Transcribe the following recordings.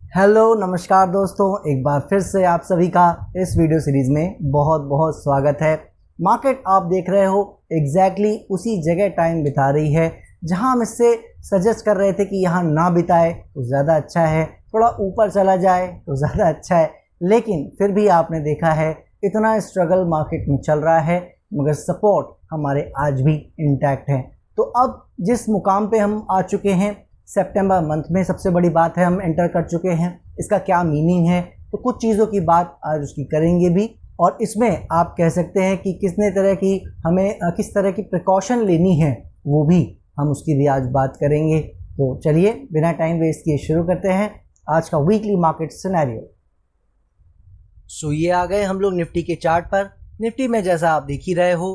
Hello नमस्कार दोस्तों, एक बार फिर से आप सभी का इस वीडियो सीरीज़ में बहुत बहुत स्वागत है। मार्केट आप देख रहे हो एग्जैक्टली उसी जगह टाइम बिता रही है जहां हम इससे सजेस्ट कर रहे थे कि यहां ना बिताए तो ज़्यादा अच्छा है, थोड़ा ऊपर चला जाए तो ज़्यादा अच्छा है। लेकिन फिर भी आपने देखा है इतना स्ट्रगल मार्केट में चल रहा है, मगर सपोर्ट हमारे आज भी इंटैक्ट है। तो अब जिस मुकाम पे हम आ चुके हैं, सितंबर मंथ में सबसे बड़ी बात है हम एंटर कर चुके हैं। इसका क्या मीनिंग है, तो कुछ चीज़ों की बात आज उसकी करेंगे भी, और इसमें आप कह सकते हैं कि कितने तरह की हमें किस तरह की प्रिकॉशन लेनी है वो भी हम उसकी भी आज बात करेंगे। तो चलिए बिना टाइम वेस्ट किए शुरू करते हैं आज का वीकली मार्केट सिनेरियो। सो ये आ गए हम लोग निफ्टी के चार्ट पर। निफ्टी में जैसा आप देख ही रहे हो,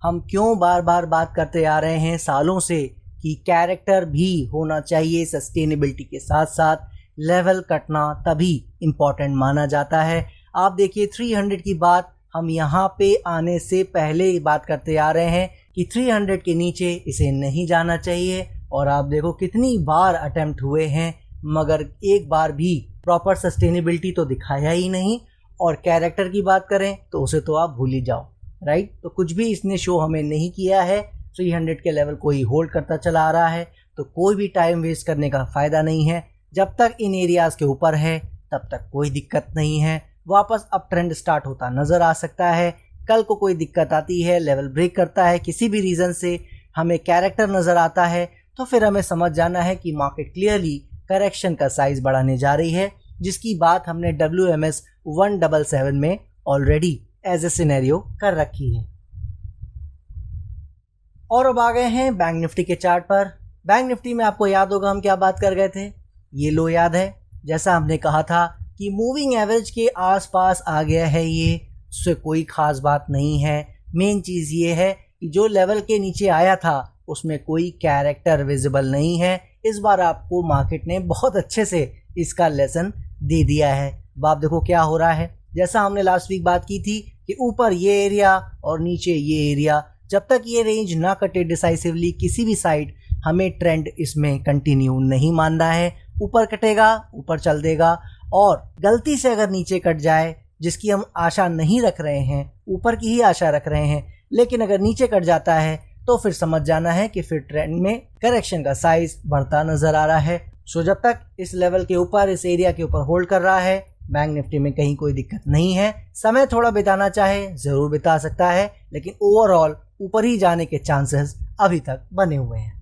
हम क्यों बार बार बात करते आ रहे हैं सालों से कि कैरेक्टर भी होना चाहिए, सस्टेनेबिलिटी के साथ साथ लेवल कटना तभी इम्पॉर्टेंट माना जाता है। आप देखिए 300 की बात हम यहाँ पे आने से पहले ही बात करते आ रहे हैं कि 300 के नीचे इसे नहीं जाना चाहिए, और आप देखो कितनी बार अटेम्प्ट हुए हैं मगर एक बार भी प्रॉपर सस्टेनेबिलिटी तो दिखाया ही नहीं। और कैरेक्टर की बात करें तो उसे तो आप भूल ही जाओ, राइट। तो कुछ भी इसने शो हमें नहीं किया है। 300 के लेवल को ही होल्ड करता चला आ रहा है, तो कोई भी टाइम वेस्ट करने का फ़ायदा नहीं है। जब तक इन एरियाज़ के ऊपर है तब तक कोई दिक्कत नहीं है। वापस अप ट्रेंड स्टार्ट होता नज़र आ सकता है। कल को कोई दिक्कत आती है, लेवल ब्रेक करता है, किसी भी रीज़न से हमें कैरेक्टर नज़र आता है, तो फिर हमें समझ जाना है कि मार्केट क्लियरली करेक्शन का साइज़ बढ़ाने जा रही है, जिसकी बात हमने WMS 177 में ऑलरेडी एज ए सिनेरियो कर रखी है। और अब आ गए हैं बैंक निफ्टी के चार्ट पर। बैंक निफ्टी में आपको याद होगा हम क्या बात कर गए थे, ये लो याद है। जैसा हमने कहा था कि मूविंग एवरेज के आसपास आ गया है, ये उससे कोई खास बात नहीं है। मेन चीज़ ये है कि जो लेवल के नीचे आया था उसमें कोई कैरेक्टर विजिबल नहीं है। इस बार आपको मार्केट ने बहुत अच्छे से इसका लेसन दे दिया है। अब आप देखो क्या हो रहा है। जैसा हमने लास्ट वीक बात की थी कि ऊपर ये एरिया और नीचे ये एरिया, जब तक ये रेंज ना कटे डिसाइसिवली किसी भी साइड, हमें ट्रेंड इसमें कंटिन्यू नहीं मानना है। ऊपर कटेगा, ऊपर चल देगा, और गलती से अगर नीचे कट जाए, जिसकी हम आशा नहीं रख रहे हैं, ऊपर की ही आशा रख रहे हैं, लेकिन अगर नीचे कट जाता है तो फिर समझ जाना है कि फिर ट्रेंड में करेक्शन का साइज बढ़ता नजर आ रहा है। सो जब तक इस लेवल के ऊपर, इस एरिया के ऊपर होल्ड कर रहा है, बैंक निफ्टी में कहीं कोई दिक्कत नहीं है। समय थोड़ा बिताना चाहे ज़रूर बिता सकता है, लेकिन ओवरऑल ऊपर ही जाने के चांसेस अभी तक बने हुए हैं।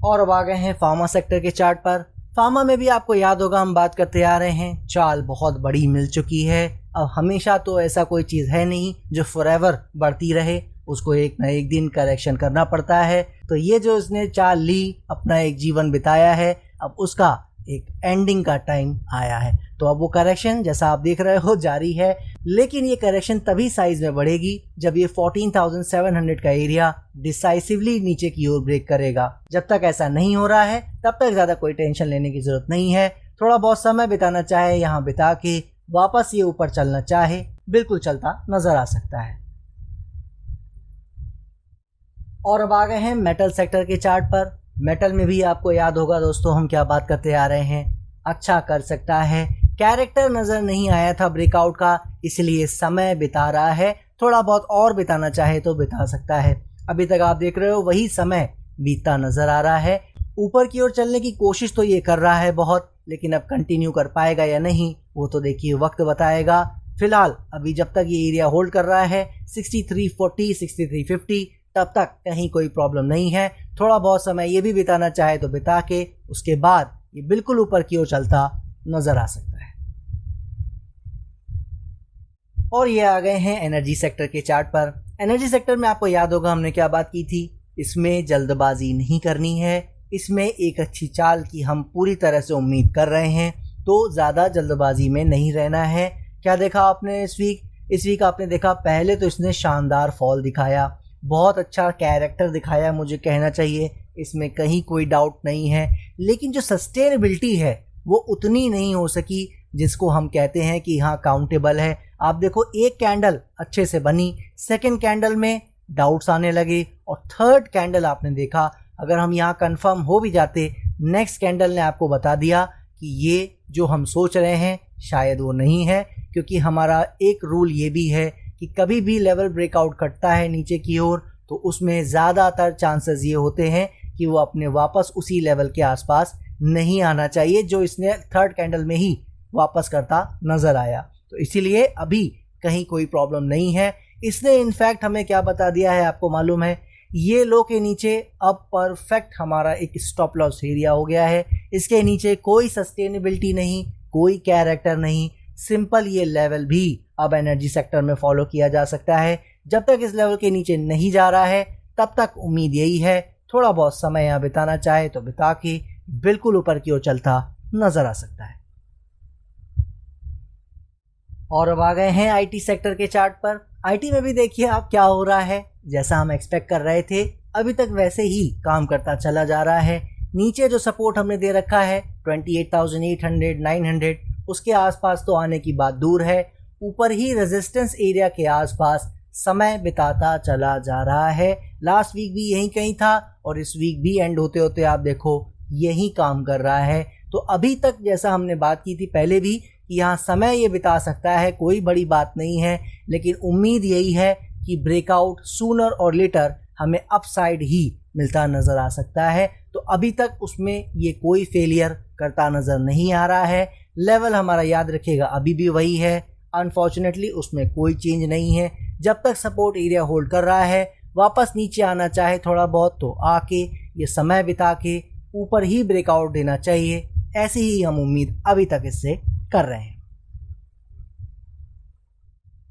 और अब आ गए हैं फार्मा सेक्टर के चार्ट पर। फार्मा में भी आपको याद होगा हम बात करते आ रहे हैं, चाल बहुत बड़ी मिल चुकी है। अब हमेशा तो ऐसा कोई चीज़ है नहीं जो फॉरएवर बढ़ती रहे, उसको एक ना एक दिन करेक्शन करना पड़ता है। तो ये जो इसने चाल ली, अपना एक जीवन बिताया है, अब उसका एक एंडिंग का टाइम आया है। तो अब वो करेक्शन जैसा आप देख रहे हो जारी है, लेकिन ये करेक्शन तभी साइज में बढ़ेगी जब ये 14,700 का एरिया डिसाइसिवली नीचे की ओर ब्रेक करेगा। जब तक ऐसा नहीं हो रहा है तब तक ज़्यादा कोई टेंशन लेने की ज़रूरत नहीं है। थोड़ा बहुत समय बिताना चाहे यहाँ बिता के वापस ये ऊपर चलना चाहे, बिल्कुल चलता नज़र आ सकता है। और अब आ गए हैं मेटल सेक्टर के चार्ट पर। मेटल में भी आपको याद होगा दोस्तों हम क्या बात करते आ रहे हैं, अच्छा कर सकता है, कैरेक्टर नज़र नहीं आया था ब्रेकआउट का, इसलिए समय बिता रहा है। थोड़ा बहुत और बिताना चाहे तो बिता सकता है। अभी तक आप देख रहे हो वही समय बीतता नज़र आ रहा है। ऊपर की ओर चलने की कोशिश तो ये कर रहा है बहुत, लेकिन अब कंटिन्यू कर पाएगा या नहीं वो तो देखिए वक्त बताएगा। फिलहाल अभी जब तक ये एरिया होल्ड कर रहा है 6340, 6350, तब तक कहीं कोई प्रॉब्लम नहीं है। थोड़ा बहुत समय ये भी बिताना चाहे तो बिता के उसके बाद ये बिल्कुल ऊपर की ओर चलता नजर आ सकता है। और ये आ गए हैं एनर्जी सेक्टर के चार्ट पर। एनर्जी सेक्टर में आपको याद होगा हमने क्या बात की थी, इसमें जल्दबाजी नहीं करनी है, इसमें एक अच्छी चाल की हम पूरी तरह से उम्मीद कर रहे हैं, तो ज़्यादा जल्दबाजी में नहीं रहना है। क्या देखा आपने इस वीक आपने देखा पहले तो इसने शानदार फॉल दिखाया, बहुत अच्छा कैरेक्टर दिखाया, मुझे कहना चाहिए इसमें कहीं कोई डाउट नहीं है। लेकिन जो सस्टेनेबिलिटी है वो उतनी नहीं हो सकी जिसको हम कहते हैं कि हाँ काउंटेबल है। आप देखो एक कैंडल अच्छे से बनी, सेकंड कैंडल में डाउट्स आने लगे, और थर्ड कैंडल आपने देखा अगर हम यहाँ कंफर्म हो भी जाते नेक्स्ट कैंडल ने आपको बता दिया कि ये जो हम सोच रहे हैं शायद वो नहीं है, क्योंकि हमारा एक रूल ये भी है कि कभी भी लेवल ब्रेकआउट कटता है नीचे की ओर तो उसमें ज़्यादातर चांसेस ये होते हैं कि वो अपने वापस उसी लेवल के आसपास नहीं आना चाहिए जो इसने थर्ड कैंडल में ही वापस करता नज़र आया। तो इसीलिए अभी कहीं कोई प्रॉब्लम नहीं है। इसने इनफैक्ट हमें क्या बता दिया है आपको मालूम है, ये लो के नीचे अब परफेक्ट हमारा एक स्टॉप लॉस एरिया हो गया है। इसके नीचे कोई सस्टेनेबिलिटी नहीं, कोई कैरेक्टर नहीं, सिंपल ये लेवल भी अब एनर्जी सेक्टर में फॉलो किया जा सकता है। जब तक इस लेवल के नीचे नहीं जा रहा है तब तक उम्मीद यही है थोड़ा बहुत समय यहाँ बिताना चाहे तो बिता के बिल्कुल ऊपर की ओर चलता नजर आ सकता है। और अब आ गए हैं आईटी सेक्टर के चार्ट पर। आईटी में भी देखिए आप क्या हो रहा है, जैसा हम एक्सपेक्ट कर रहे थे अभी तक वैसे ही काम करता चला जा रहा है। नीचे जो सपोर्ट हमने दे रखा है 28,800 900 उसके आसपास तो आने की बात दूर है, ऊपर ही रेजिस्टेंस एरिया के आसपास समय बिताता चला जा रहा है। लास्ट वीक भी यहीं कहीं था और इस वीक भी एंड होते होते आप देखो यही काम कर रहा है। तो अभी तक जैसा हमने बात की थी पहले भी कि यहाँ समय ये बिता सकता है, कोई बड़ी बात नहीं है, लेकिन उम्मीद यही है कि ब्रेकआउट सूनर और लेटर हमें अपसाइड ही मिलता नज़र आ सकता है। तो अभी तक उसमें ये कोई फेलियर करता नज़र नहीं आ रहा है। लेवल हमारा याद रखिएगा अभी भी वही है, अनफॉर्चुनेटली उसमें कोई चेंज नहीं है। जब तक सपोर्ट एरिया होल्ड कर रहा है, वापस नीचे आना चाहे थोड़ा बहुत तो आके ये समय बिता के ऊपर ही ब्रेकआउट देना चाहिए, ऐसी ही हम उम्मीद अभी तक इससे कर रहे हैं।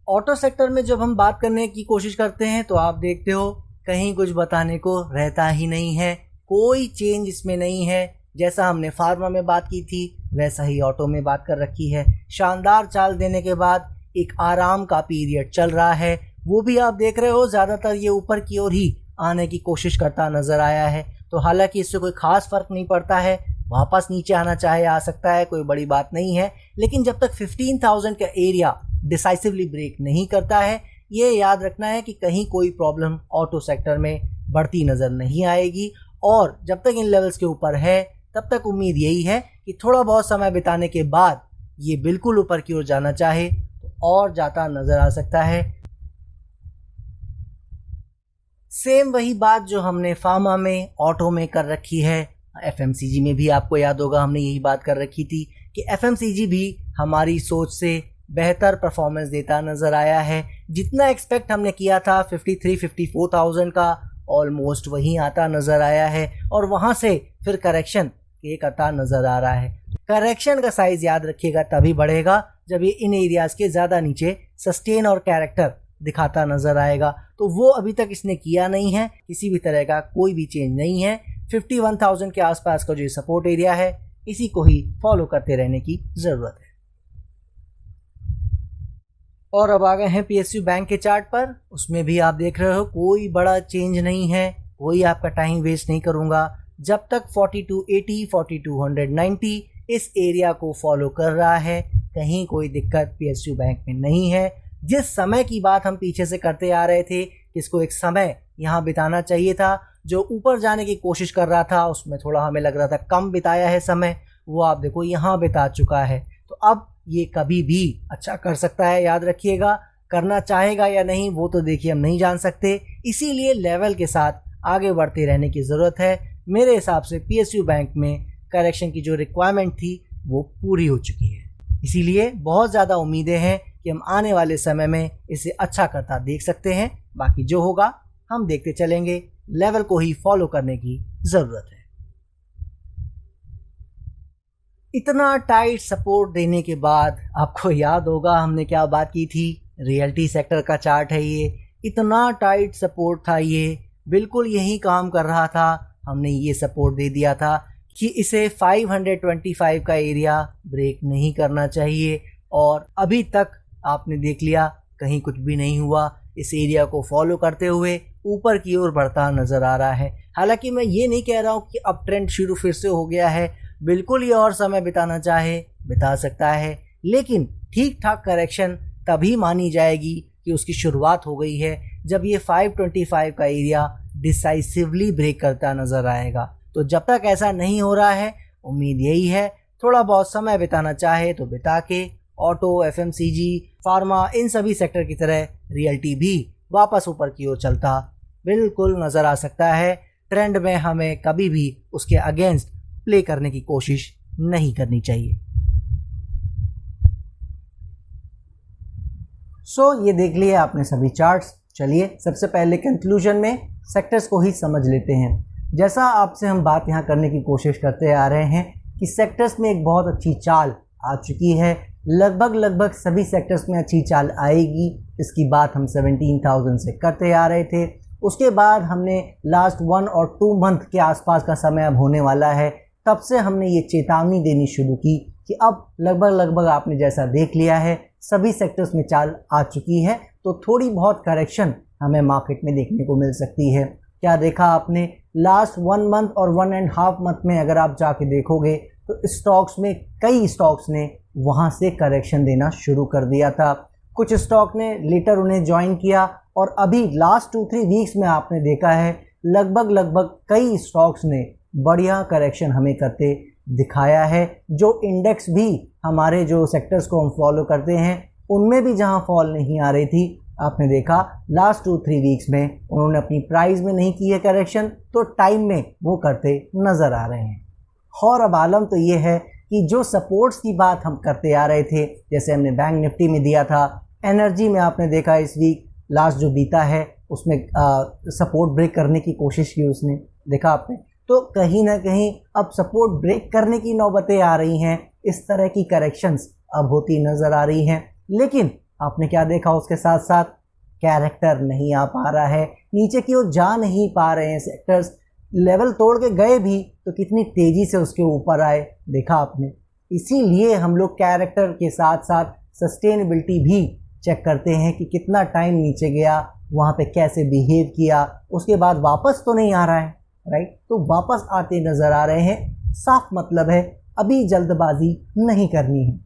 ऑटो सेक्टर में जब हम बात करने की कोशिश करते हैं तो आप देखते हो कहीं कुछ बताने को रहता ही नहीं है, कोई चेंज इसमें नहीं है। जैसा हमने फार्मा में बात की थी वैसा ही ऑटो में बात कर रखी है। शानदार चाल देने के बाद एक आराम का पीरियड चल रहा है, वो भी आप देख रहे हो ज़्यादातर ये ऊपर की ओर ही आने की कोशिश करता नज़र आया है। तो हालांकि इससे कोई ख़ास फ़र्क नहीं पड़ता है, वापस नीचे आना चाहे आ सकता है, कोई बड़ी बात नहीं है। लेकिन जब तक 15,000 का एरिया डिसाइसिवली ब्रेक नहीं करता है, ये याद रखना है कि कहीं कोई प्रॉब्लम ऑटो सेक्टर में बढ़ती नज़र नहीं आएगी। और जब तक इन लेवल्स के ऊपर है तब तक उम्मीद यही है कि थोड़ा बहुत समय बिताने के बाद ये बिल्कुल ऊपर की ओर जाना चाहे तो और जाता नज़र आ सकता है। सेम वही बात जो हमने फार्मा में ऑटो में कर रखी है, एफएमसीजी में भी आपको याद होगा हमने यही बात कर रखी थी कि एफएमसीजी भी हमारी सोच से बेहतर परफॉर्मेंस देता नज़र आया है। जितना एक्सपेक्ट हमने किया था 53-54,000 का ऑलमोस्ट वहीं आता नज़र आया है और वहाँ से फिर करेक्शन एक आता नज़र आ रहा है। करेक्शन का साइज़ याद रखिएगा तभी बढ़ेगा जब ये इन एरियाज़ के ज़्यादा नीचे सस्टेन और कैरेक्टर दिखाता नज़र आएगा। तो वो अभी तक इसने किया नहीं है, किसी भी तरह का कोई भी चेंज नहीं है। 51,000 के आसपास का जो सपोर्ट एरिया है इसी को ही फॉलो करते रहने की ज़रूरत है। और अब आ गए हैं पीएसयू बैंक के चार्ट पर। उसमें भी आप देख रहे हो कोई बड़ा चेंज नहीं है, कोई आपका टाइम वेस्ट नहीं करूँगा। जब तक 4280 4290 इस एरिया को फॉलो कर रहा है कहीं कोई दिक्कत पीएसयू बैंक में नहीं है। जिस समय की बात हम पीछे से करते आ रहे थे, इसको एक समय यहाँ बिताना चाहिए था, जो ऊपर जाने की कोशिश कर रहा था उसमें थोड़ा हमें लग रहा था कम बिताया है समय, वो आप देखो यहाँ बिता चुका है। तो अब ये कभी भी अच्छा कर सकता है, याद रखिएगा। करना चाहेगा या नहीं वो तो देखिए हम नहीं जान सकते, इसीलिए लेवल के साथ आगे बढ़ते रहने की ज़रूरत है। मेरे हिसाब से पीएसयू बैंक में करेक्शन की जो रिक्वायरमेंट थी वो पूरी हो चुकी है, इसीलिए बहुत ज़्यादा उम्मीदें हैं कि हम आने वाले समय में इसे अच्छा करता देख सकते हैं। बाकी जो होगा हम देखते चलेंगे, लेवल को ही फॉलो करने की ज़रूरत है। इतना टाइट सपोर्ट देने के बाद आपको याद होगा हमने क्या बात की थी, रियल्टी सेक्टर का चार्ट है ये। इतना टाइट सपोर्ट था, ये बिल्कुल यही काम कर रहा था। हमने ये सपोर्ट दे दिया था कि इसे 525 का एरिया ब्रेक नहीं करना चाहिए और अभी तक आपने देख लिया कहीं कुछ भी नहीं हुआ। इस एरिया को फॉलो करते हुए ऊपर की ओर बढ़ता नज़र आ रहा है। हालांकि मैं ये नहीं कह रहा हूँ कि अब ट्रेंड शुरू फिर से हो गया है, बिल्कुल ये और समय बिताना चाहे बिता सकता है, लेकिन ठीक ठाक करेक्शन तभी मानी जाएगी कि उसकी शुरुआत हो गई है जब ये 525 का एरिया डिसाइसिवली ब्रेक करता नज़र आएगा। तो जब तक ऐसा नहीं हो रहा है, उम्मीद यही है थोड़ा बहुत समय बिताना चाहे तो बिता के ऑटो, एफएमसीजी, फार्मा, इन सभी सेक्टर की तरह रियल्टी भी वापस ऊपर की ओर चलता बिल्कुल नज़र आ सकता है। ट्रेंड में हमें कभी भी उसके अगेंस्ट प्ले करने की कोशिश नहीं करनी चाहिए। ये देख लिए आपने सभी चार्ट्स। चलिए सबसे पहले कंक्लूजन में सेक्टर्स को ही समझ लेते हैं। जैसा आपसे हम बात यहाँ करने की कोशिश करते आ रहे हैं कि सेक्टर्स में एक बहुत अच्छी चाल आ चुकी है, लगभग सभी सेक्टर्स में अच्छी चाल आएगी। इसकी बात हम 17,000 से करते आ रहे थे। उसके बाद हमने लास्ट 1 और 2 मंथ के आसपास का समय अब होने वाला है, तब से हमने ये चेतावनी देनी शुरू की कि अब लगभग आपने जैसा देख लिया है सभी सेक्टर्स में चाल आ चुकी है, तो थोड़ी बहुत करेक्शन हमें मार्केट में देखने को मिल सकती है। क्या देखा आपने? लास्ट 1 मंथ और 1.5 मंथ में अगर आप जाके देखोगे तो स्टॉक्स में कई स्टॉक्स ने वहाँ से करेक्शन देना शुरू कर दिया था। कुछ स्टॉक ने लेटर उन्हें ज्वाइन किया और अभी लास्ट 2-3 वीक्स में आपने देखा है लगभग कई स्टॉक्स ने बढ़िया करेक्शन हमें करते दिखाया है। जो इंडेक्स भी हमारे जो सेक्टर्स को हम फॉलो करते हैं उनमें भी जहां फॉल नहीं आ रही थी, आपने देखा लास्ट 2-3 वीक्स में उन्होंने अपनी प्राइस में नहीं की है करेक्शन, तो टाइम में वो करते नज़र आ रहे हैं। और अब आलम तो ये है कि जो सपोर्ट्स की बात हम करते आ रहे थे, जैसे हमने बैंक निफ्टी में दिया था, एनर्जी में आपने देखा इस वीक लास्ट जो बीता है उसमें सपोर्ट ब्रेक करने की कोशिश की उसने, देखा आपने। तो कहीं ना कहीं अब सपोर्ट ब्रेक करने की नौबतें आ रही हैं, इस तरह की करेक्शंस अब होती नज़र आ रही हैं। लेकिन आपने क्या देखा, उसके साथ साथ कैरेक्टर नहीं आ पा रहा है, नीचे की ओर जा नहीं पा रहे हैं सेक्टर्स। लेवल तोड़ के गए भी तो कितनी तेज़ी से उसके ऊपर आए, देखा आपने। इसीलिए हम लोग कैरेक्टर के साथ साथ सस्टेनेबिलिटी भी चेक करते हैं कि कितना टाइम नीचे गया, वहाँ पे कैसे बिहेव किया, उसके बाद वापस तो नहीं आ रहा है, राइट। तो वापस आते नज़र आ रहे हैं, साफ मतलब है अभी जल्दबाजी नहीं करनी है।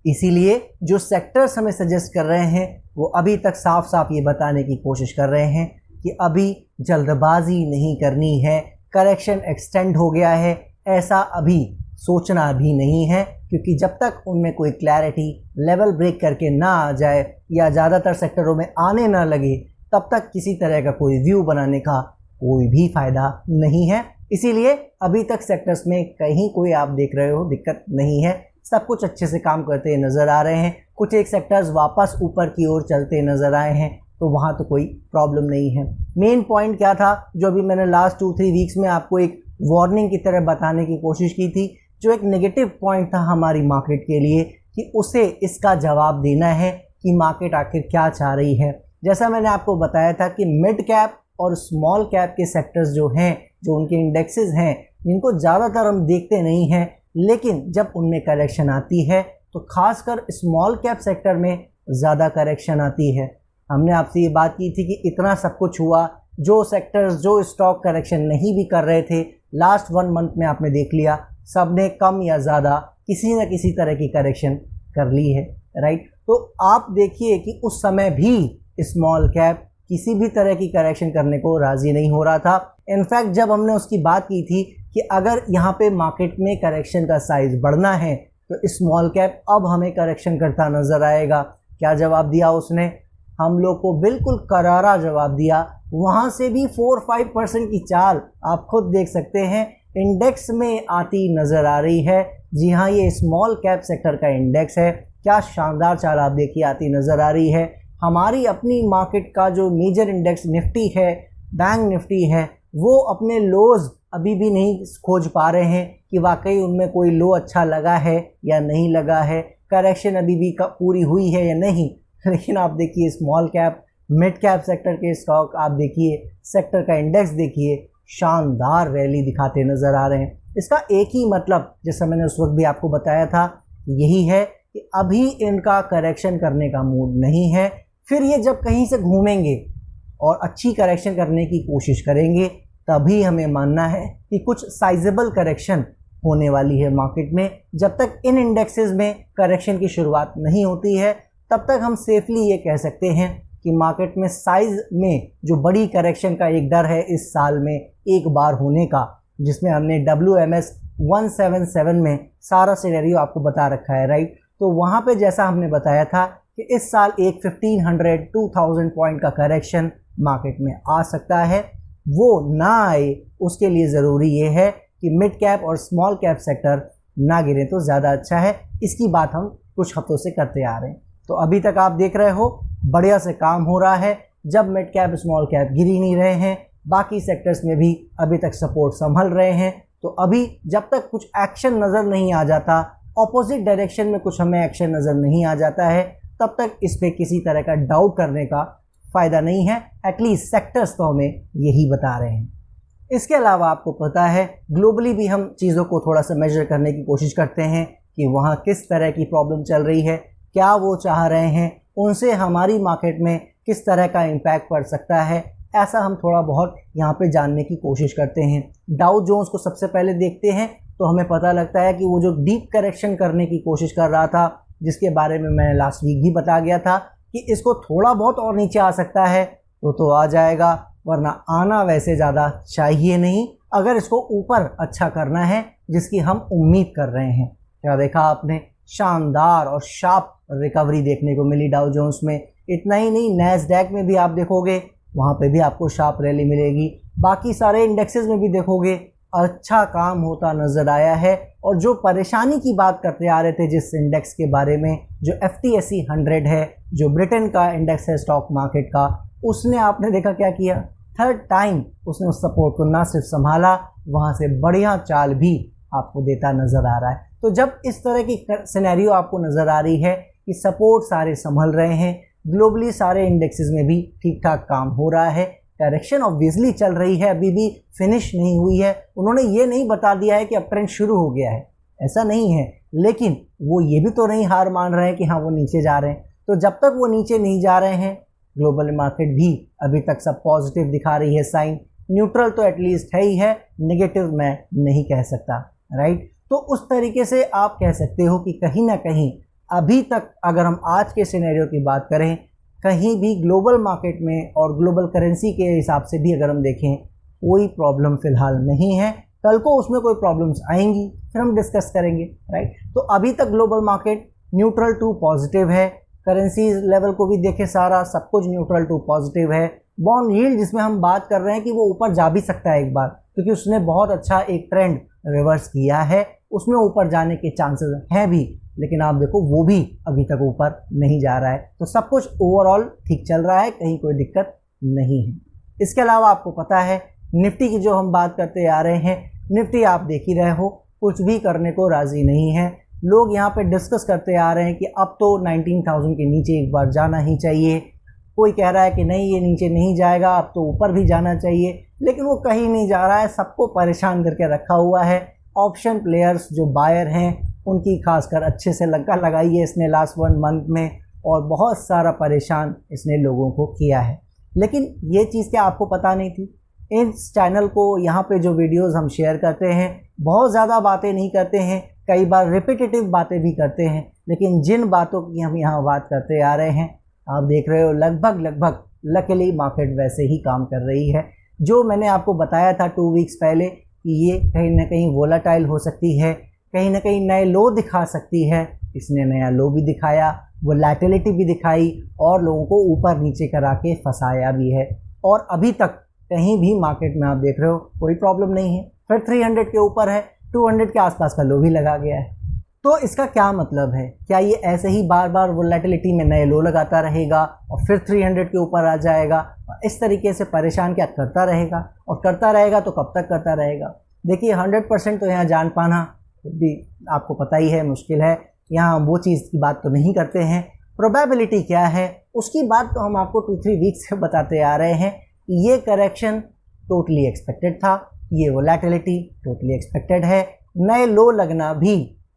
इसीलिए जो सेक्टर्स हमें सजेस्ट कर रहे हैं वो अभी तक साफ साफ ये बताने की कोशिश कर रहे हैं कि अभी जल्दबाजी नहीं करनी है, करेक्शन एक्सटेंड हो गया है, ऐसा अभी सोचना भी नहीं है, क्योंकि जब तक उनमें कोई क्लैरिटी लेवल ब्रेक करके ना आ जाए या ज़्यादातर सेक्टरों में आने ना लगे, तब तक किसी तरह का कोई व्यू बनाने का कोई भी फ़ायदा नहीं है। इसीलिए अभी तक सेक्टर्स में कहीं कोई आप देख रहे हो दिक्कत नहीं है, सब कुछ अच्छे से काम करते नज़र आ रहे हैं। कुछ एक सेक्टर्स वापस ऊपर की ओर चलते नज़र आए हैं, तो वहाँ तो कोई प्रॉब्लम नहीं है। मेन पॉइंट क्या था, जो अभी मैंने लास्ट 2-3 वीक्स में आपको एक वार्निंग की तरह बताने की कोशिश की थी, जो एक नेगेटिव पॉइंट था हमारी मार्केट के लिए, कि उसे इसका जवाब देना है कि मार्केट आखिर क्या चाह रही है। जैसा मैंने आपको बताया था कि मिड कैप और स्मॉल कैप के सेक्टर्स जो हैं, जो उनके इंडेक्सेस हैं, जिनको ज़्यादातर हम देखते नहीं हैं, लेकिन जब उनमें करेक्शन आती है तो खासकर स्मॉल कैप सेक्टर में ज़्यादा करेक्शन आती है। हमने आपसे ये बात की थी कि इतना सब कुछ हुआ, जो सेक्टर्स जो स्टॉक करेक्शन नहीं भी कर रहे थे, लास्ट 1 मंथ में आपने देख लिया सब ने कम या ज़्यादा किसी न किसी तरह की करेक्शन कर ली है, राइट। तो आप देखिए कि उस समय भी स्मॉल कैप किसी भी तरह की करेक्शन करने को राज़ी नहीं हो रहा था। इनफैक्ट जब हमने उसकी बात की थी कि अगर यहाँ पे मार्केट में करेक्शन का साइज़ बढ़ना है तो स्मॉल कैप अब हमें करेक्शन करता नज़र आएगा, क्या जवाब दिया उसने? हम लोग को बिल्कुल करारा जवाब दिया। वहाँ से भी 4-5% की चाल आप खुद देख सकते हैं इंडेक्स में आती नज़र आ रही है। जी हाँ, ये स्मॉल कैप सेक्टर का इंडेक्स है, क्या शानदार चाल आप देखिए आती नज़र आ रही है। हमारी अपनी मार्केट का जो मेजर इंडेक्स निफ्टी है, बैंक निफ्टी है, वो अपने लोज अभी भी नहीं खोज पा रहे हैं कि वाकई उनमें कोई लो अच्छा लगा है या नहीं लगा है, करेक्शन अभी भी पूरी हुई है या नहीं। लेकिन आप देखिए small cap mid cap sector के स्टॉक आप देखिए, सेक्टर का इंडेक्स देखिए, शानदार रैली दिखाते नज़र आ रहे हैं। इसका एक ही मतलब, जैसा मैंने उस वक्त भी आपको बताया था, यही है कि अभी इनका करेक्शन करने का मूड नहीं है। फिर ये जब कहीं से घूमेंगे और अच्छी करेक्शन करने की कोशिश करेंगे, तभी हमें मानना है कि कुछ साइजेबल करेक्शन होने वाली है मार्केट में। जब तक इन इंडेक्सेस में करेक्शन की शुरुआत नहीं होती है, तब तक हम सेफली ये कह सकते हैं कि मार्केट में साइज़ में जो बड़ी करेक्शन का एक डर है इस साल में एक बार होने का, जिसमें हमने WMS 177 में सारा सिनेरियो आपको बता रखा है, राइट। तो वहाँ पे जैसा हमने बताया था कि इस साल एक 1500-2000 पॉइंट का करेक्शन मार्केट में आ सकता है, वो ना आए उसके लिए ज़रूरी ये है कि मिड कैप और स्मॉल कैप सेक्टर ना गिरे तो ज़्यादा अच्छा है। इसकी बात हम कुछ हफ्तों से करते आ रहे हैं। तो अभी तक आप देख रहे हो बढ़िया से काम हो रहा है। जब मिड कैप स्मॉल कैप गिर ही नहीं रहे हैं, बाकी सेक्टर्स में भी अभी तक सपोर्ट संभल रहे हैं। तो अभी जब तक कुछ एक्शन नज़र नहीं आ जाता, ऑपोजिट डायरेक्शन में कुछ हमें एक्शन नज़र नहीं आ जाता है, तब तक इस पर किसी तरह का डाउट करने का फ़ायदा नहीं है। एटलीस्ट सेक्टर्स तो हमें यही बता रहे हैं। इसके अलावा आपको पता है ग्लोबली भी हम चीज़ों को थोड़ा सा मेजर करने की कोशिश करते हैं कि वहाँ किस तरह की प्रॉब्लम चल रही है, क्या वो चाह रहे हैं, उनसे हमारी मार्केट में किस तरह का इम्पैक्ट पड़ सकता है। ऐसा हम थोड़ा बहुत यहाँ पे जानने की कोशिश करते हैं। डाउ जोन्स को सबसे पहले देखते हैं तो हमें पता लगता है कि वो जो डीप करेक्शन करने की कोशिश कर रहा था, जिसके बारे में मैंने लास्ट वीक भी बता गया था कि इसको थोड़ा बहुत और नीचे आ सकता है तो आ जाएगा, वरना आना वैसे ज़्यादा चाहिए नहीं अगर इसको ऊपर अच्छा करना है, जिसकी हम उम्मीद कर रहे हैं। क्या देखा आपने, शानदार और शार्प रिकवरी देखने को मिली डाउ जोन्स में। इतना ही नहीं, नैस्डैक में भी आप देखोगे वहाँ पे भी आपको शार्प रैली मिलेगी। बाकी सारे इंडेक्सेस में भी देखोगे अच्छा काम होता नज़र आया है। और जो परेशानी की बात करते आ रहे थे जिस इंडेक्स के बारे में, जो FTSE 100 है, जो ब्रिटेन का इंडेक्स है स्टॉक मार्केट का, उसने आपने देखा क्या किया, थर्ड टाइम उसने उस सपोर्ट को ना सिर्फ संभाला, वहाँ से बढ़िया चाल भी आपको देता नज़र आ रहा है। तो जब इस तरह की सिनेरियो आपको नज़र आ रही है कि सपोर्ट सारे संभल रहे हैं, ग्लोबली सारे इंडेक्सेस में भी ठीक ठाक काम हो रहा है, डायरेक्शन ऑब्वियसली चल रही है, अभी भी फिनिश नहीं हुई है। उन्होंने ये नहीं बता दिया है कि अब ट्रेंड शुरू हो गया है, ऐसा नहीं है, लेकिन वो ये भी तो नहीं हार मान रहे हैं कि हाँ वो नीचे जा रहे हैं। तो जब तक वो नीचे नहीं जा रहे हैं, ग्लोबल मार्केट भी अभी तक सब पॉजिटिव दिखा रही है साइन। न्यूट्रल तो एटलीस्ट है ही है, नेगेटिव मैं नहीं कह सकता, राइट। तो उस तरीके से आप कह सकते हो कि कहीं ना कहीं अभी तक अगर हम आज के सिनेरियो की बात करें, कहीं भी ग्लोबल मार्केट में और ग्लोबल करेंसी के हिसाब से भी अगर हम देखें, कोई प्रॉब्लम फ़िलहाल नहीं है। कल को उसमें कोई प्रॉब्लम्स आएंगी फिर हम डिस्कस करेंगे, राइट। तो अभी तक global market neutral to positive है। करेंसी लेवल को भी देखें, सारा सब कुछ न्यूट्रल टू पॉजिटिव है। बॉन्ड यील्ड जिसमें हम बात कर रहे हैं कि वो ऊपर जा भी सकता है एक बार, क्योंकि उसने बहुत अच्छा एक ट्रेंड रिवर्स किया है, उसमें ऊपर जाने के चांसेस हैं भी, लेकिन आप देखो वो भी अभी तक ऊपर नहीं जा रहा है। तो सब कुछ ओवरऑल ठीक चल रहा है, कहीं कोई दिक्कत नहीं है। इसके अलावा आपको पता है निफ्टी की जो हम बात करते आ रहे हैं, निफ्टी आप देख ही रहे हो कुछ भी करने को राज़ी नहीं है। लोग यहाँ पे डिस्कस करते आ रहे हैं कि अब तो 19,000 के नीचे एक बार जाना ही चाहिए। कोई कह रहा है कि नहीं ये नीचे नहीं जाएगा, अब तो ऊपर भी जाना चाहिए, लेकिन वो कहीं नहीं जा रहा है, सबको परेशान करके रखा हुआ है। ऑप्शन प्लेयर्स जो बायर हैं उनकी खासकर अच्छे से लगा लगाई है इसने लास्ट 1 मंथ में, और बहुत सारा परेशान इसने लोगों को किया है। लेकिन ये चीज़ क्या आपको पता नहीं थी? इस चैनल को यहाँ पे जो वीडियोस हम शेयर करते हैं, बहुत ज़्यादा बातें नहीं करते हैं, कई बार रिपीटेटिव बातें भी करते हैं, लेकिन जिन बातों की हम यहाँ बात करते आ रहे हैं, आप देख रहे हो लगभग लकीली मार्केट वैसे ही काम कर रही है। जो मैंने आपको बताया था 2 वीक्स पहले कि ये कहीं ना कहीं वोलाटाइल हो सकती है, कहीं ना कहीं नए लो दिखा सकती है, इसने नया लो भी दिखाया, वोलेटिलिटी भी दिखाई और लोगों को ऊपर नीचे करा के फंसाया भी है। और अभी तक कहीं भी मार्केट में आप देख रहे हो कोई प्रॉब्लम नहीं है। फिर 300 के ऊपर है, 200 के आसपास का लो भी लगा गया है। तो इसका क्या मतलब है? क्या ये ऐसे ही बार बार वोलेटिलिटी में नए लो लगाता रहेगा और फिर 300 के ऊपर आ जाएगा? इस तरीके से परेशान क्या करता रहेगा? और करता रहेगा तो कब तक करता रहेगा? देखिए 100% तो यहाँ जान पाना भी आपको पता ही है मुश्किल है, यहाँ वो चीज़ की बात तो नहीं करते हैं। प्रोबेबिलिटी क्या है उसकी बात तो हम आपको 2-3 वीक्स से बताते आ रहे हैं। ये करेक्शन टोटली एक्सपेक्टेड था, ये वोलेटिलिटी टोटली एक्सपेक्टेड है, नए लो लगना भी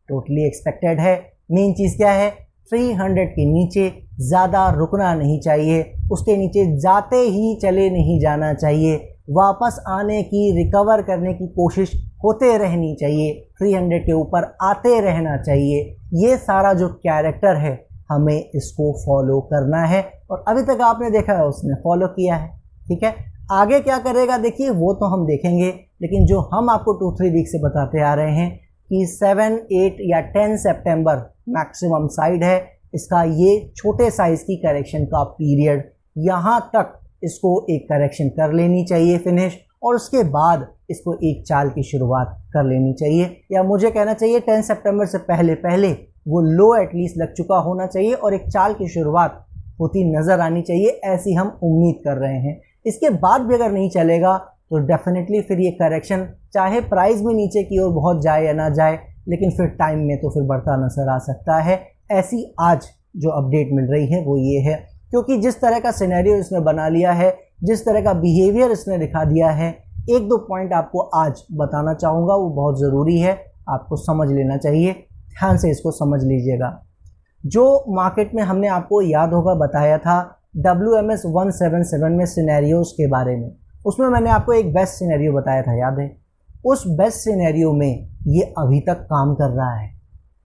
टोटली एक्सपेक्टेड है। मेन चीज़ क्या है? 300 के नीचे ज़्यादा रुकना नहीं चाहिए, उसके नीचे जाते ही चले नहीं जाना चाहिए, वापस आने की रिकवर करने की कोशिश होते रहनी चाहिए, 300 के ऊपर आते रहना चाहिए। ये सारा जो कैरेक्टर है हमें इसको फॉलो करना है, और अभी तक आपने देखा है उसने फॉलो किया है, ठीक है। आगे क्या करेगा देखिए वो तो हम देखेंगे, लेकिन जो हम आपको 2-3 वीक से बताते आ रहे हैं कि 7, 8 या 10 सितंबर मैक्सिमम साइड है इसका, ये छोटे साइज़ की करेक्शन का पीरियड, यहाँ तक इसको एक करेक्शन कर लेनी चाहिए फिनिश, और उसके बाद इसको एक चाल की शुरुआत कर लेनी चाहिए, या मुझे कहना चाहिए 10 सितंबर से पहले पहले वो लो एटलीस्ट लग चुका होना चाहिए और एक चाल की शुरुआत होती नज़र आनी चाहिए, ऐसी हम उम्मीद कर रहे हैं। इसके बाद भी अगर नहीं चलेगा तो डेफिनेटली फिर ये करेक्शन चाहे प्राइस में नीचे की ओर बहुत जाए या ना जाए, लेकिन फिर टाइम में तो फिर बढ़ता नज़र आ सकता है। ऐसी आज जो अपडेट मिल रही है वो ये है, क्योंकि जिस तरह का सिनेरियो इसने बना लिया है, जिस तरह का बिहेवियर इसने दिखा दिया है, 1-2 पॉइंट आपको आज बताना चाहूँगा, वो बहुत ज़रूरी है, आपको समझ लेना चाहिए, ध्यान से इसको समझ लीजिएगा। जो मार्केट में हमने आपको याद होगा बताया था WMS 177 में सिनेरियोज़ के बारे में, उसमें मैंने आपको एक बेस्ट सिनेरियो बताया था, याद है? उस बेस्ट सिनेरियो में ये अभी तक काम कर रहा है।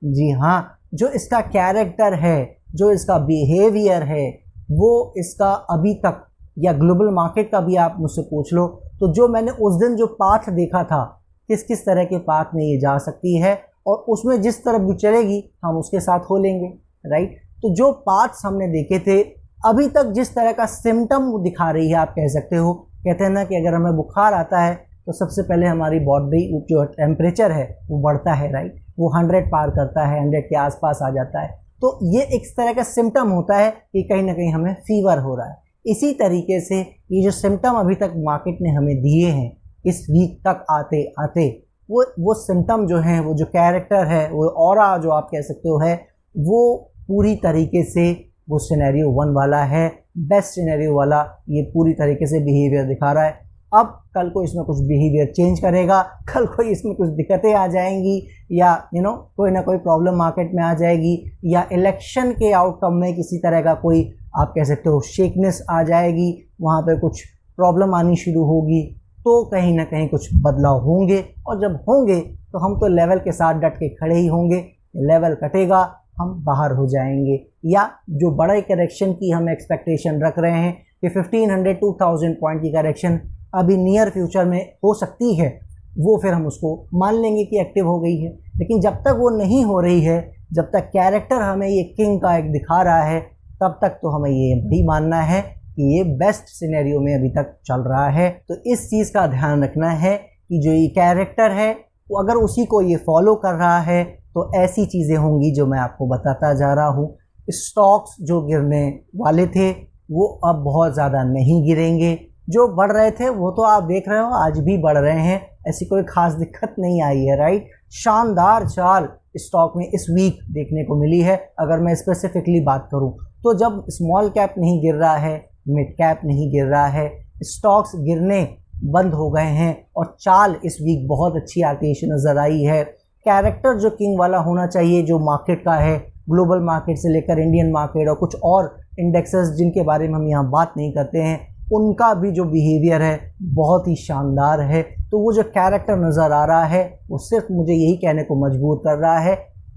जी हाँ, जो इसका कैरेक्टर है, जो इसका बिहेवियर है, वो इसका अभी तक, या ग्लोबल मार्केट का भी आप मुझसे पूछ लो, तो जो मैंने उस दिन जो पाथ देखा था, किस किस तरह के पाथ में ये जा सकती है और उसमें जिस तरफ भी चलेगी हम उसके साथ हो लेंगे, राइट? तो जो पाथ्स हमने देखे थे, अभी तक जिस तरह का सिम्टम दिखा रही है, आप कह सकते हो, कहते हैं ना कि अगर हमें बुखार आता है तो सबसे पहले हमारी बॉडी जो टेम्परेचर है वो बढ़ता है, राइट? वो 100 पार करता है, 100 के आसपास आ जाता है, तो ये एक तरह का सिम्टम होता है कि कहीं ना कहीं हमें फीवर हो रहा है। इसी तरीके से ये जो सिम्टम अभी तक मार्केट ने हमें दिए हैं इस वीक तक आते आते, वो सिम्टम जो हैं, वो जो कैरेक्टर है, वो ऑरा जो आप कह सकते हो है, वो पूरी तरीके से वो सिनेरियो 1 वाला है, बेस्ट सिनेरियो वाला, ये पूरी तरीके से बिहेवियर दिखा रहा है। अब कल को इसमें कुछ बिहेवियर चेंज करेगा, कल को इसमें कुछ दिक्कतें आ जाएंगी, या कोई ना कोई प्रॉब्लम मार्केट में आ जाएगी, या इलेक्शन के आउटकम में किसी तरह का कोई, आप कह सकते हो, शेकनेस आ जाएगी, वहाँ पे कुछ प्रॉब्लम आनी शुरू होगी, तो कहीं ना कहीं कुछ बदलाव होंगे, और जब होंगे तो हम तो लेवल के साथ डट के खड़े ही होंगे। लेवल कटेगा, हम बाहर हो जाएंगे, या जो बड़े करेक्शन की हम एक्सपेक्टेशन रख रहे हैं कि 1500-2000 पॉइंट की करेक्शन अभी नियर फ्यूचर में हो सकती है, वो फिर हम उसको मान लेंगे कि एक्टिव हो गई है। लेकिन जब तक वो नहीं हो रही है, जब तक कैरेक्टर हमें ये किंग का एक दिखा रहा है, तब तक तो हमें ये भी मानना है कि ये बेस्ट सिनेरियो में अभी तक चल रहा है। तो इस चीज़ का ध्यान रखना है कि जो ये कैरेक्टर है, वो अगर उसी को ये फॉलो कर रहा है तो ऐसी चीज़ें होंगी जो मैं आपको बताता जा रहा हूँ। स्टॉक्स जो गिरने वाले थे वो अब बहुत ज़्यादा नहीं गिरेंगे, जो बढ़ रहे थे वो तो आप देख रहे हो आज भी बढ़ रहे हैं, ऐसी कोई ख़ास दिक्कत नहीं आई है, राइट? शानदार चाल स्टॉक में इस वीक देखने को मिली है। अगर मैं स्पेसिफिकली बात करूं तो जब स्मॉल कैप नहीं गिर रहा है, मिड कैप नहीं गिर रहा है, स्टॉक्स गिरने बंद हो गए हैं और चाल इस वीक बहुत अच्छी आती नज़र आई है। कैरेक्टर जो किंग वाला होना चाहिए, जो मार्केट का है, ग्लोबल मार्केट से लेकर इंडियन मार्केट और कुछ और इंडेक्सेस जिनके बारे में हम यहाँ बात नहीं करते हैं, उनका भी जो बिहेवियर है बहुत ही शानदार है। तो वो जो कैरेक्टर नज़र आ रहा है वो सिर्फ मुझे यही कहने को मजबूर कर रहा है,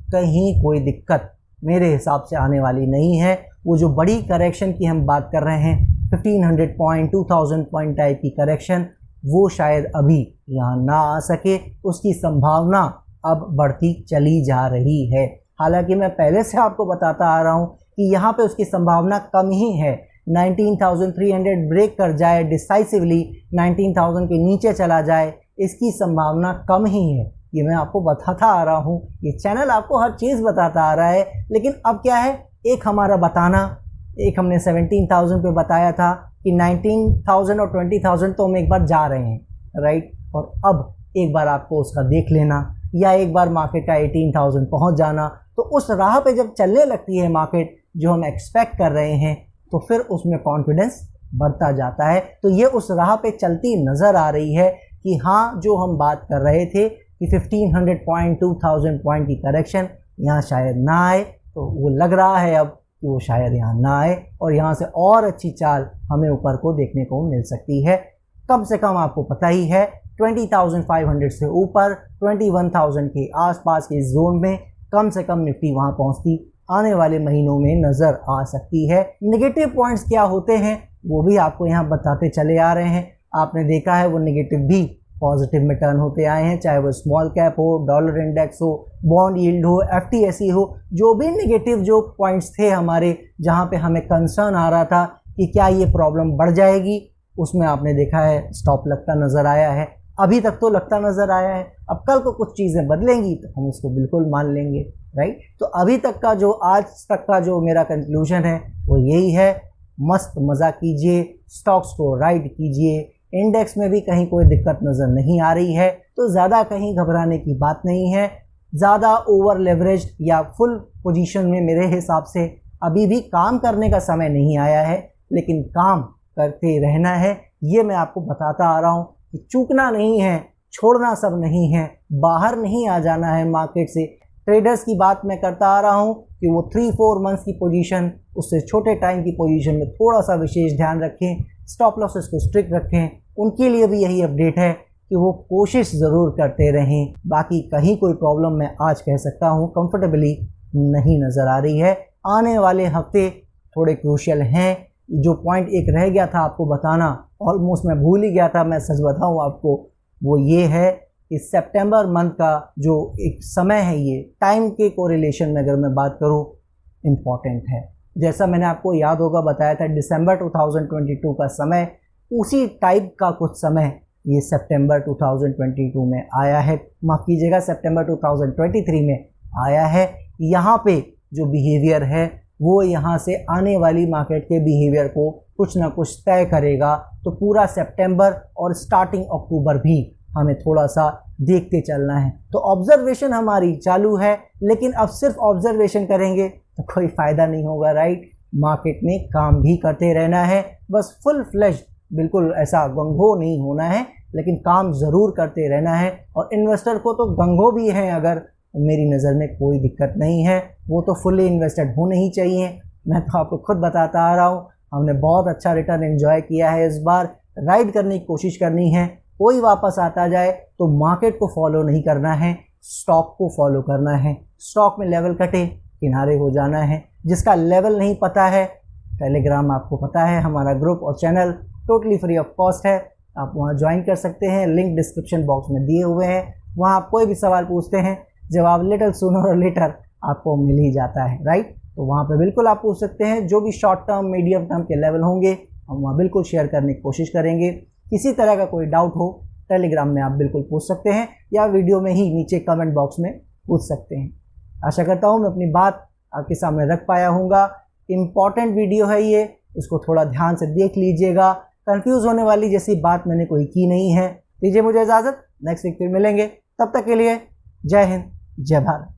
कहीं कोई दिक्कत मेरे हिसाब से आने वाली नहीं है। वो जो बड़ी करेक्शन की हम बात कर रहे हैं, 1500 पॉइंट 2000 पॉइंट टाइप की करेक्शन, वो शायद अभी यहाँ ना आ सके, उसकी संभावना अब बढ़ती चली जा रही है। हालांकि मैं पहले से आपको बताता आ रहा हूँ कि यहाँ पे उसकी संभावना कम ही है। 19,300 ब्रेक कर जाए डिसाइसिवली, 19,000 के नीचे चला जाए, इसकी संभावना कम ही है। ये मैं आपको बताता आ रहा हूँ, ये चैनल आपको हर चीज़ बताता आ रहा है। लेकिन अब क्या है, एक हमारा बताना, एक हमने 17,000 पे बताया था कि 19,000 और 20,000 तो हम एक बार जा रहे हैं, राइट? और अब एक बार आपको उसका देख लेना, या एक बार मार्केट का 18,000 पहुँच जाना, तो उस राह पे जब चलने लगती है मार्केट जो हम एक्सपेक्ट कर रहे हैं, तो फिर उसमें कॉन्फिडेंस बढ़ता जाता है। तो ये उस राह पे चलती नज़र आ रही है कि हाँ, जो हम बात कर रहे थे कि 1500 पॉइंट 2000 पॉइंट की करेक्शन यहाँ शायद ना आए, तो वो लग रहा है अब कि वो शायद यहाँ ना आए और यहाँ से और अच्छी चाल हमें ऊपर को देखने को मिल सकती है। कम से कम आपको पता ही है 20,500 से ऊपर 21,000 के आसपास के जोन में कम से कम निफ्टी वहाँ पहुँचती आने वाले महीनों में नज़र आ सकती है। नेगेटिव पॉइंट्स क्या होते हैं वो भी आपको यहाँ बताते चले आ रहे हैं। आपने देखा है वो नेगेटिव भी पॉजिटिव में टर्न होते आए हैं, चाहे वो स्मॉल कैप हो, डॉलर इंडेक्स हो, बॉन्ड यील्ड हो, एफटीएसई हो। जो भी नेगेटिव जो पॉइंट्स थे हमारे, जहां पे हमें कंसर्न आ रहा था कि क्या ये प्रॉब्लम बढ़ जाएगी, उसमें आपने देखा है स्टॉप लगता नज़र आया है। अभी तक तो लगता नज़र आया है, अब कल को कुछ चीज़ें बदलेंगी तो हम उसको बिल्कुल मान लेंगे, राइट। तो अभी तक का जो आज तक का जो मेरा कंक्लूजन है वो यही है, मस्त मज़ा कीजिए, स्टॉक्स को राइड कीजिए। इंडेक्स में भी कहीं कोई दिक्कत नज़र नहीं आ रही है तो ज़्यादा कहीं घबराने की बात नहीं है। ज़्यादा ओवर लेवरेज या फुल पोजीशन में मेरे हिसाब से अभी भी काम करने का समय नहीं आया है, लेकिन काम करते रहना है। ये मैं आपको बताता आ रहा हूँ कि चूकना नहीं है, छोड़ना सब नहीं है, बाहर नहीं आ जाना है मार्केट से। ट्रेडर्स की बात मैं करता आ रहा हूँ कि वो 3-4 मंथ्स की पोजीशन, उससे छोटे टाइम की पोजीशन में थोड़ा सा विशेष ध्यान रखें, स्टॉप लॉसेस को स्ट्रिक्ट रखें। उनके लिए भी यही अपडेट है कि वो कोशिश ज़रूर करते रहें। बाकी कहीं कोई प्रॉब्लम मैं आज कह सकता हूँ कंफर्टेबली नहीं नज़र आ रही है। आने वाले हफ्ते थोड़े क्रूशियल हैं। जो पॉइंट एक रह गया था आपको बताना, ऑलमोस्ट मैं भूल ही गया था, मैं सच बताऊँ आपको, वो ये है कि सितंबर मंथ का जो एक समय है, ये टाइम के कोरिलेशन में अगर मैं बात करूँ इम्पॉर्टेंट है। जैसा मैंने आपको याद होगा बताया था दिसंबर 2022 का समय, उसी टाइप का कुछ समय ये सितंबर 2022 में आया है, माफ़ कीजिएगा सितंबर 2023 में आया है। यहाँ पे जो बिहेवियर है वो यहाँ से आने वाली मार्केट के बिहेवियर को कुछ ना कुछ तय करेगा। तो पूरा सितंबर और स्टार्टिंग अक्टूबर भी हमें थोड़ा सा देखते चलना है। तो ऑब्जर्वेशन हमारी चालू है, लेकिन अब सिर्फ ऑब्जर्वेशन करेंगे तो कोई फ़ायदा नहीं होगा, राइट। मार्केट में काम भी करते रहना है, बस फुल फ्लेश बिल्कुल ऐसा गंगो नहीं होना है, लेकिन काम ज़रूर करते रहना है। और इन्वेस्टर को तो गंगो भी है अगर, मेरी नज़र में कोई दिक्कत नहीं है, वो तो फुल्ली इन्वेस्टेड होने ही चाहिए। मैं तो आपको खुद बताता आ रहा हूँ, हमने बहुत अच्छा रिटर्न एंजॉय किया है इस बार। राइड करने की कोशिश करनी है, कोई वापस आता जाए तो मार्केट को फॉलो नहीं करना है, स्टॉक को फॉलो करना है। स्टॉक में लेवल कटे किनारे हो जाना है। जिसका लेवल नहीं पता है, टेलीग्राम आपको पता है, हमारा ग्रुप और channel totally free of cost है, आप वहाँ ज्वाइन कर सकते हैं, लिंक डिस्क्रिप्शन बॉक्स में दिए हुए हैं। वहाँ आप कोई भी सवाल पूछते हैं, जवाब लिटिल सूनर और लेटर आपको मिल ही जाता है, राइट। तो वहाँ पे बिल्कुल आप पूछ सकते हैं, जो भी शॉर्ट टर्म मीडियम टर्म के लेवल होंगे हम वहाँ बिल्कुल शेयर करने की कोशिश करेंगे। किसी तरह का कोई डाउट हो टेलीग्राम में आप बिल्कुल पूछ सकते हैं, या वीडियो में ही नीचे कमेंट बॉक्स में पूछ सकते हैं। आशा करता हूँ मैं अपनी बात आपके सामने रख पाया हूँगा। इम्पॉर्टेंट वीडियो है ये, इसको थोड़ा ध्यान से देख लीजिएगा। कंफ्यूज होने वाली जैसी बात मैंने कोई की नहीं है। दीजिए मुझे इजाज़त, नेक्स्ट वीक फिर मिलेंगे। तब तक के लिए जय हिंद, जय भारत।